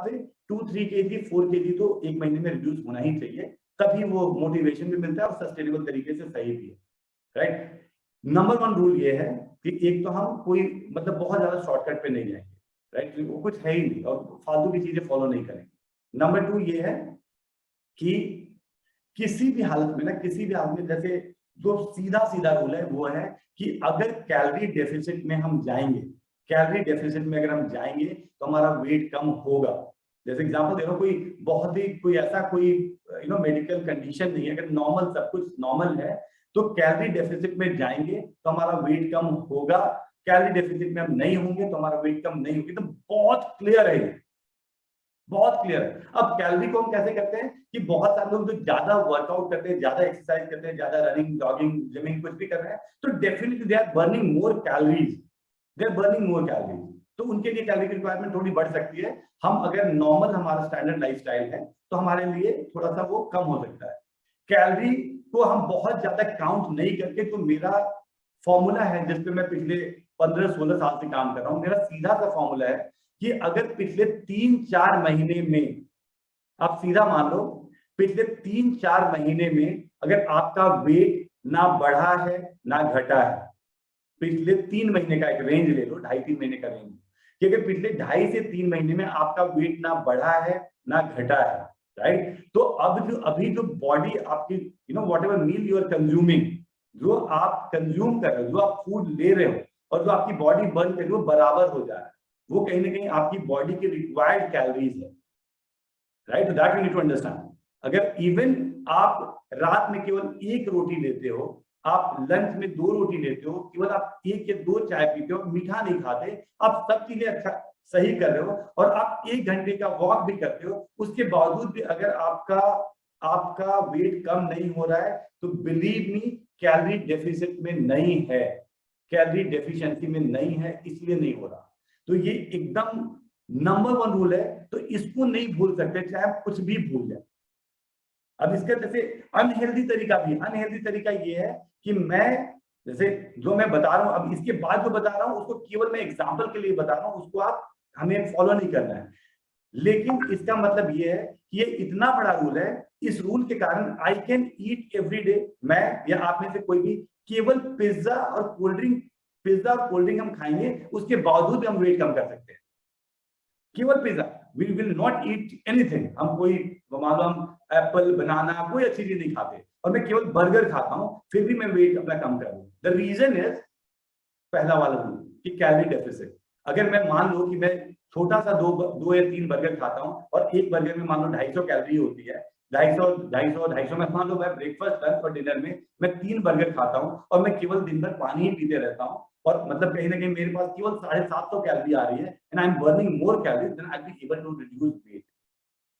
से 2-3 kg 4 kg तो एक महीने में रिड्यूस होना ही चाहिए, तभी वो मोटिवेशन भी मिलता है और सस्टेनेबल तरीके से सही भी है, राइट। नंबर 1 रूल ये है कि एक तो हम कोई मतलब बहुत ज्यादा शॉर्टकट पे नहीं जाएंगे, राइट, वो कुछ है ही नहीं और फालतू की चीजें फॉलो नहीं करेंगे। नंबर 2 ये है कि किसी भी हालत में ना, किसी भी हालत में, जैसे जो सीधा सीधा रूल है वो है कि अगर कैलोरी डेफिसिट में हम जाएंगे, कैलोरी डेफिसिट में अगर हम जाएंगे तो हमारा वेट कम होगा। जैसे एग्जांपल दे रहा हूँ, कोई बहुत ही कोई ऐसा कोई मेडिकल कंडीशन नहीं है, अगर नॉर्मल सब कुछ नॉर्मल है तो कैलोरी डेफिसिट में जाएंगे तो हमारा वेट कम होगा, कैलोरी डेफिसिट में हम नहीं होंगे तो हमारा वेट कम नहीं होगा। तो बहुत क्लियर है, बहुत क्लियर है। अब कैलोरी को हम कैसे करते हैं कि बहुत सारे लोग जो ज्यादा वर्कआउट करते हैं, ज्यादा एक्सरसाइज करते हैं, ज्यादा रनिंग, जॉगिंग, जिमिंग कुछ भी कर रहे हैं, तो definitely they are burning more calories, they are burning more calories. तो उनके लिए कैलोरी की रिक्वायरमेंट थोड़ी बढ़ सकती है। हम अगर नॉर्मल हमारा स्टैंडर्ड लाइफस्टाइल है तो हमारे लिए थोड़ा सा वो कम हो सकता है। कैलोरी को हम बहुत ज्यादा काउंट नहीं करके, तो मेरा फॉर्मूला है जिसपे मैं पिछले 15-16 साल से काम कर रहा हूँ, मेरा सीधा सा फॉर्मूला है कि अगर पिछले 3-4 महीने में, आप सीधा मान लो, पिछले 3-4 महीने में अगर आपका वेट ना बढ़ा है ना घटा है, पिछले 3 महीने का एक रेंज ले लो, 2.5-3 महीने का रेंज, कि अगर पिछले 2.5 से 3 महीने में आपका वेट ना बढ़ा है ना घटा है, राइट, तो अब जो अभी जो बॉडी आपकी whatever meal you are consuming, जो आप कंज्यूम कर रहे हो, जो आप फूड ले रहे हो और जो आपकी बॉडी बर्न कर रही हो, बराबर हो जा रहा है। वो कहीं ना कहीं आपकी बॉडी की रिक्वायर्ड कैलोरीज है, right, that you need to understand. अगर इवन आप रात में केवल 1 रोटी लेते हो, आप लंच में 2 रोटी लेते हो, केवल आप 1 या 2 चाय पीते हो, मीठा नहीं खाते, आप सब चीजें अच्छा सही कर रहे हो और आप 1 घंटे का वॉक भी करते हो, उसके बावजूद भी अगर आपका आपका वेट कम नहीं हो रहा है, तो बिलीव मी, कैलोरी डेफिसिट में नहीं है, कैलोरी डेफिशिएंसी में नहीं है, इसलिए नहीं हो रहा। तो ये एकदम नंबर 1 रूल है, तो इसको नहीं भूल सकते, चाहे आप कुछ भी भूल जाए। अब इसका जैसे अनहेल्दी तरीका भी, अनहेल्दी तरीका ये है कि मैं जैसे जो मैं बता रहा हूं, अब इसके बाद जो बता रहा हूं उसको केवल मैं एग्जांपल के लिए बता रहा हूं, उसको आप हमें फॉलो नहीं करना है। लेकिन इसका मतलब ये है कि ये इतना बड़ा रूल है, इस रूल के कारण I can eat every day, मैं या आप में से कोई भी केवल पिज्जा और कोल्ड ड्रिंक, पिज्जा और कोल्ड ड्रिंक हम खाएंगे, उसके बावजूद भी हम वेट कम कर सकते हैं। केवल pizza, we will not eat anything, हम कोई मान लो हम एप्पल, बनाना, कोई अच्छी चीज नहीं खाते और मैं केवल बर्गर खाता हूं, फिर भी मैं वेट अपना कम कर लूं। द रीजन इज पहला वाला रूल कि कैलोरी डेफिसिट। अगर मैं मान लो कि मैं छोटा सा 2 या 3 बर्गर खाता हूं और एक बर्गर में मान लो 250 कैलोरी होती है, 250 में मान लो मैं ब्रेकफास्ट, लंच और डिनर में मैं 3 बर्गर खाता हूं और मैं केवल दिन भर पानी ही पीते रहता हूं और मतलब कहीं ना कहीं मेरे पास केवल 750 कैलोरी आ रही है and I am burning more calories, then I will be able to reduce weight.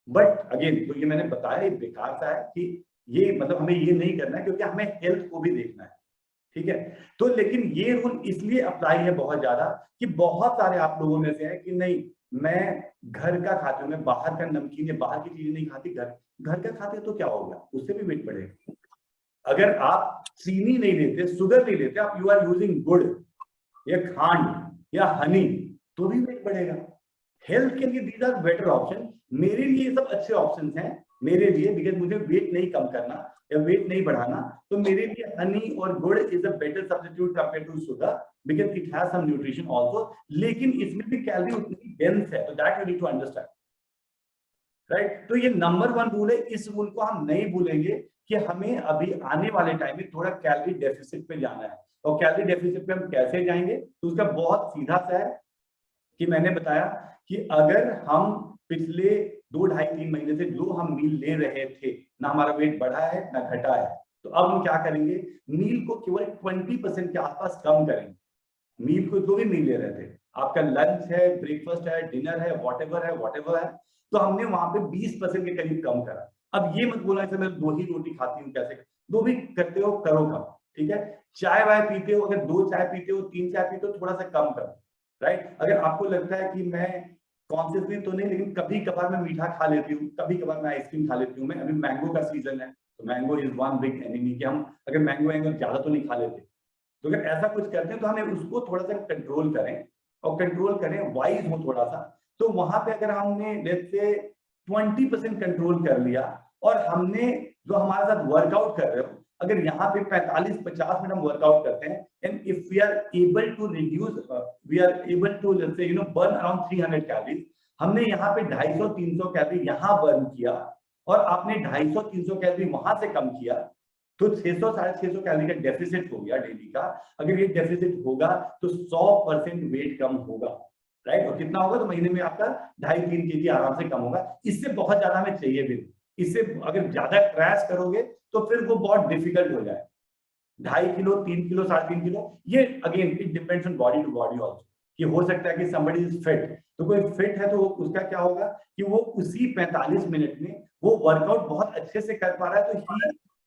But again तो ये मैंने बताया, ये बेकार सा है कि ये मतलब हमें ये नहीं करना है, क्योंकि हमें हेल्थ को भी देखना है, ठीक है। तो लेकिन ये रूल इसलिए अप्लाई है बहुत ज्यादा कि बहुत सारे आप लोगों में से है कि नहीं, मैं घर का खाती हूँ, मैं बाहर का नमकीन या बाहर की चीजें नहीं खाती, घर का खाते तो क्या हो गया, उससे भी वेट बढ़ेगा। अगर आप चीनी नहीं लेते, शुगर नहीं लेते, आप यू आर यूजिंग गुड़ या खांड या हनी, तो भी वेट बढ़ेगा। हेल्थ के लिए दीज आर बेटर ऑप्शन, मेरे लिए ये सब अच्छे ऑप्शंस हैं मेरे लिए, बिकॉज मुझे वेट नहीं कम करना या वेट नहीं बढ़ाना, तो मेरे लिए हनी और गुड़ is a better substitute compare to sugar, because it has some nutrition also, लेकिन इसमें भी कैलोरी उतनी डेंस है, तो that you need to understand, right. तो ये नंबर 1 रूल है, इस रूल को हम नहीं भूलेंगे कि हमें अभी आने वाले टाइम में थोड़ा कैलोरी डेफिसिट पे जाना है। और कैलोरी डेफिसिट पे हम कैसे जाएंगे, तो उसका बहुत सीधा सा है कि मैंने बताया कि अगर हम पिछले 2-2.5-3 महीने से जो हम मील ले रहे थे, ना हमारा वेट बढ़ा है ना घटा है, तो अब हम क्या करेंगे, मील को केवल 20% के आसपास कम करेंगे। मील को जो भी मील ले रहे थे, आपका लंच है, ब्रेकफास्ट है, डिनर है, व्हाटएवर है, तो हमने वहां पे 20% के करीब कम करा। अब ये मत बोलना मैं 2 ही रोटी खाती हूँ, कैसे, 2 भी करते हो करो कम, ठीक है। चाय वाय पीते हो, अगर 2 चाय पीते हो, 3 चाय पीते हो, थोड़ा सा कम करो, राइट। अगर आपको लगता है कि मैं कॉन्शियसली तो नहीं, लेकिन कभी कभार मैं मीठा खा लेती हूँ, कभी कभार मैं आइसक्रीम खा लेती हूँ, मैं अभी मैंगो का सीजन है, तो mango is one big enemy, कि हम अगर मैंगो ज्यादा तो नहीं खा लेते, तो अगर ऐसा कुछ करते हैं तो हमें उसको थोड़ा सा कंट्रोल करें, और कंट्रोल करें वाइज हो थोड़ा सा, तो वहां पे अगर हमने लेट्स से 20% कंट्रोल कर लिया और हमने जो हमारे साथ वर्कआउट कर रहे हो, अगर यहाँ पे 45-50 मिनट हम वर्कआउट करते हैं and if we are able to reduce, we are able to let's say burn around 300 calories, हमने यहाँ पे 250-300 कैलोरी यहाँ बर्न किया और आपने 250-300 कैलोरी वहां से कम किया, तो 600-650 कैलोरी का डेफिसिट हो गया डेली का। अगर ये डेफिसिट होगा तो 100% वेट कम होगा, राइट। और कितना होगा, तो महीने में आपका 2.5-3 केजी आराम से कम होगा। इससे बहुत ज्यादा हमें चाहिए भी, इससे अगर ज्यादा क्रैश करोगे तो फिर वो बहुत डिफिकल्ट हो जाए। 2.5 किलो, 3 किलो, 3.5 किलो, ये again it depends on body to body also. ये हो सकता है कि somebody is fit, तो कोई फिट है तो उसका क्या होगा कि वो उसी 45 मिनट में वो वर्कआउट बहुत अच्छे से कर पा रहा है, तो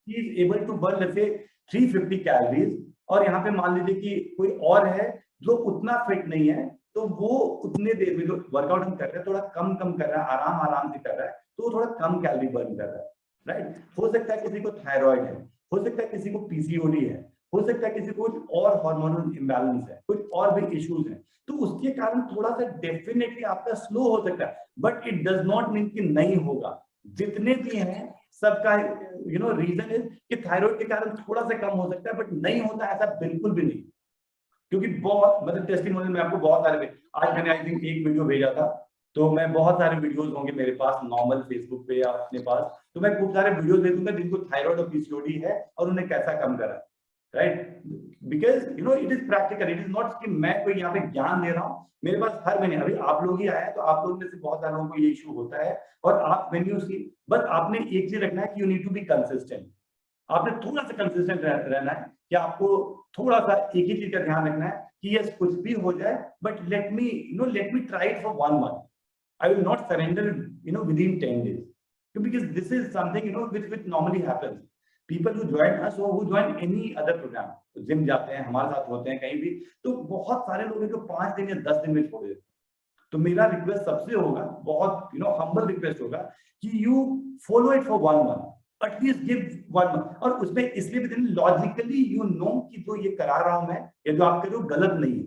he is able to burn let's say 350 calories. और यहाँ पे मान लीजिए कि कोई और है जो उतना फिट नहीं है, तो वो उतने देर में जो वर्कआउट हम कर रहे हैं थोड़ा कम कर रहा है, आराम से कर रहा है, तो वो थोड़ा कम कैलोरी बर्न कर रहा है, राइट। हो सकता है किसी को थायराइड है, हो सकता है किसी को पीसीओडी है, हो सकता है किसी को कुछ और हार्मोनल इम्बैलेंस है, कुछ और भी इश्यूज हैं, तो उसके कारण थोड़ा सा डेफिनेटली आपका स्लो हो सकता है, but it does not mean कि नहीं होगा। जितने भी हैं सबका रीजन इज कि थायराइड के कारण थोड़ा सा कम हो सकता है, बट नहीं होता ऐसा बिल्कुल भी नहीं। क्योंकि बहुत मतलब टेस्टिमोनियल में आपको बहुत सारे, आज मैंने आई थिंक एक वीडियो भेजा था, तो मैं बहुत सारे वीडियोस होंगे मेरे पास नॉर्मल फेसबुक पे या अपने पास, तो मैं खूब सारे वीडियोस दे दूंगा जिनको थायराइड और पीसीओडी है और उन्हें कैसा कम करा, right. Because it is practical, it is not कि मैं कोई यहाँ पे ज्ञान दे रहा हूँ। मेरे पास हर महीने, अभी आप लोग ही आए हैं तो आप लोग में से बहुत सारे लोगों को ये इशू होता है, और आप व्हेन यू सी, बस आपने एक चीज रखना है कि you need to be consistent. आपने थोड़ा सा कंसिस्टेंट रहना है कि आपको थोड़ा सा एक ही चीज का ध्यान रखना है कि यस कुछ भी हो जाए, but let me try it for 1 month. I will not surrender, within 10 days. Because this is something, which normally happens. People who join us or who join any other program, gym जाते हैं, हमारे साथ होते हैं कहीं भी, तो बहुत सारे लोग हैं जो 5 दिन या 10 दिन में छोड़ देते हैं। तो मेरा रिक्वेस्ट सबसे होगा, बहुत हम्बल रिक्वेस्ट होगा कि you follow it for 1 month, at least give 1 month. और उसमें इसलिए भी लॉजिकली कि जो ये करा रहा हूं मैं या जो आप कर रहे हो गलत नहीं है,